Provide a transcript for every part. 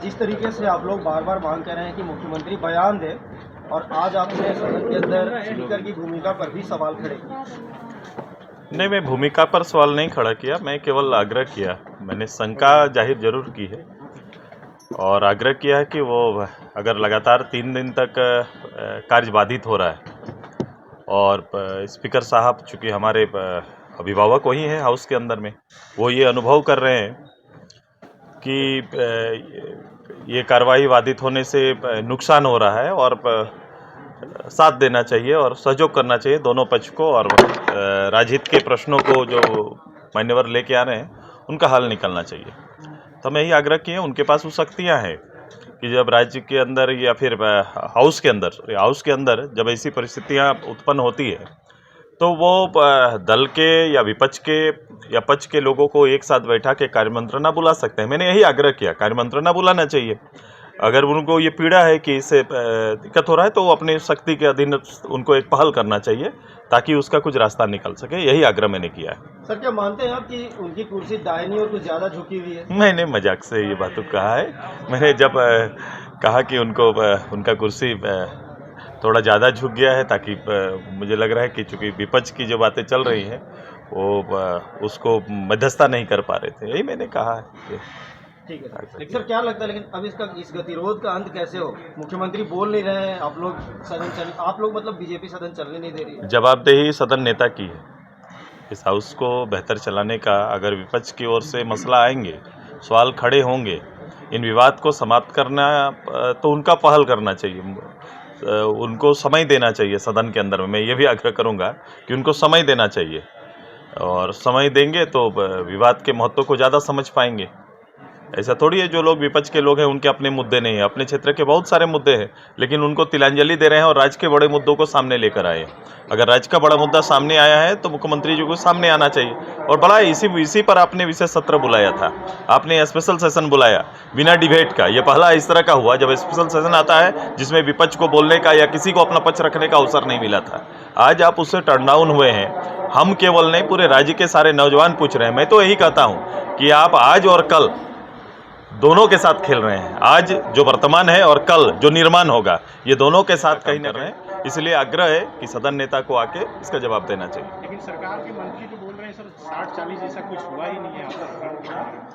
जिस तरीके से आप लोग बार बार मांग कर रहे हैं कि मुख्यमंत्री बयान दे, और आज आपने सदन के अंदर स्पीकर की भूमिका पर भी सवाल खड़े किए। नहीं, मैं भूमिका पर सवाल नहीं खड़ा किया, मैं केवल आग्रह किया। मैंने शंका जाहिर जरूर की है और आग्रह किया है कि वो अगर लगातार 3 दिन तक कार्य बाधित हो रहा है और स्पीकर साहब चूँकि हमारे अभिभावक वही हैं हाउस के अंदर में, वो ये अनुभव कर रहे हैं कि ये कार्रवाई बाधित होने से नुकसान हो रहा है और साथ देना चाहिए और सहयोग करना चाहिए दोनों पक्ष को, और राजहित के प्रश्नों को जो मान्यवर लेके आ रहे हैं उनका हल निकलना चाहिए। तो मैं यही आग्रह किए, उनके पास वो शक्तियाँ हैं कि जब राज्य के अंदर या फिर हाउस के अंदर जब ऐसी परिस्थितियाँ उत्पन्न होती है तो वो दल के या विपक्ष के या पक्ष के लोगों को एक साथ बैठा के कार्यमंत्रणा बुला सकते हैं। मैंने यही आग्रह किया, कार्यमंत्रणा बुलाना चाहिए। अगर उनको ये पीड़ा है कि इससे दिक्कत हो रहा है तो वो अपने शक्ति के अधीन उनको एक पहल करना चाहिए ताकि उसका कुछ रास्ता निकल सके। यही आग्रह मैंने किया है। सर, क्या मानते हैं आप कि उनकी कुर्सी दाहिनी और कुछ ज़्यादा झुकी हुई है? मैंने मजाक से ये बात कहा है। मैंने जब कहा कि उनको उनका कुर्सी थोड़ा ज़्यादा झुक गया है, ताकि मुझे लग रहा है कि चूँकि विपक्ष की जो बातें चल रही हैं वो उसको मध्यस्थता नहीं कर पा रहे थे, यही मैंने कहा है। ठीक है लेकिन सर, क्या लगता है लेकिन अब इस गतिरोध का अंत कैसे हो? मुख्यमंत्री बोल नहीं रहे हैं, आप लोग मतलब बीजेपी सदन चलने नहीं दे रही है। जवाबदेही सदन नेता की है। इस हाउस को बेहतर चलाने का अगर विपक्ष की ओर से मसला आएंगे, सवाल खड़े होंगे, इन विवाद को समाप्त करना तो उनका पहल करना चाहिए, उनको समय देना चाहिए सदन के अंदर में। मैं ये भी आग्रह करूंगा कि उनको समय देना चाहिए, और समय देंगे तो विवाद के महत्व को ज़्यादा समझ पाएंगे। ऐसा थोड़ी है जो लोग विपक्ष के लोग हैं उनके अपने मुद्दे नहीं है, अपने क्षेत्र के बहुत सारे मुद्दे हैं, लेकिन उनको तिलांजलि दे रहे हैं और राज्य के बड़े मुद्दों को सामने लेकर आए हैं। अगर राज्य का बड़ा मुद्दा सामने आया है तो मुख्यमंत्री जी को सामने आना चाहिए। और बड़ा इसी पर आपने विशेष सत्र बुलाया था, आपने स्पेशल सेशन बुलाया बिना डिबेट का। यह पहला इस तरह का हुआ जब स्पेशल सेशन आता है जिसमें विपक्ष को बोलने का या किसी को अपना पक्ष रखने का अवसर नहीं मिला था। आज आप उससे टर्न डाउन हुए हैं। हम केवल नहीं, पूरे राज्य के सारे नौजवान पूछ रहे हैं। मैं तो यही कहता हूँ कि आप आज और कल दोनों के साथ खेल रहे हैं। आज जो वर्तमान है और कल जो निर्माण होगा, ये दोनों के साथ कहीं न रहे। इसलिए आग्रह है कि सदन नेता को आके इसका जवाब देना चाहिए। लेकिन सरकार के मंत्री तो बोल रहे हैं सर 60-40 जैसा कुछ हुआ ही नहीं है।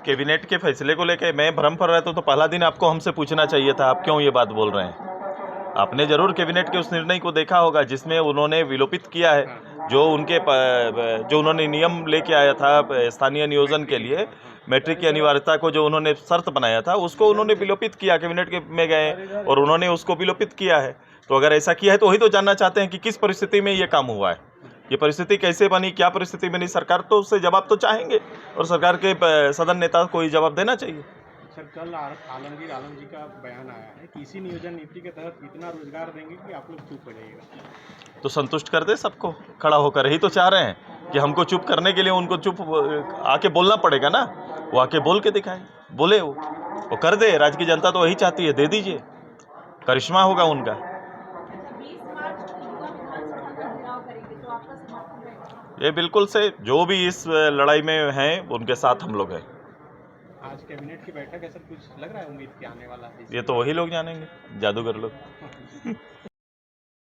कैबिनेट के फैसले को लेकर मैं भ्रम पर रहता तो पहला दिन आपको हमसे पूछना चाहिए था, आप क्यों ये बात बोल रहे हैं। आपने जरूर कैबिनेट के उस निर्णय को देखा होगा जिसमें उन्होंने विलोपित किया है जो उन्होंने नियम लेके आया था स्थानीय नियोजन के लिए, मैट्रिक की अनिवार्यता को जो उन्होंने शर्त बनाया था उसको उन्होंने विलोपित किया। कैबिनेट के में गए और उन्होंने उसको विलोपित किया है। तो अगर ऐसा किया है तो वही तो जानना चाहते हैं कि किस परिस्थिति में ये काम हुआ है, ये परिस्थिति कैसे बनी, क्या परिस्थिति बनी। सरकार तो उससे जवाब तो चाहेंगे और सरकार के सदन नेता को जवाब देना चाहिए। सर, कल आलमगीर आलम जी का बयान आया है कि इसी नियोजन नीति के तहत इतना रोजगार देंगे कि आप लोग चुप हो जाइएगा। तो संतुष्ट कर दे सबको, खड़ा होकर ही तो चाह रहे हैं कि हमको चुप करने के लिए उनको चुप आके बोलना पड़ेगा ना। वो आके बोल के दिखाए, बोले वो कर दे। राज्य की जनता तो वही चाहती है, दे दीजिए, करिश्मा होगा उनका। ये बिल्कुल से जो भी इस लड़ाई में हैं उनके साथ हम लोग हैं। आज कैबिनेट की बैठक है सर, कुछ लग रहा है उम्मीद कि आने वाला है? ये तो वही लोग जानेंगे, जादूगर लोग।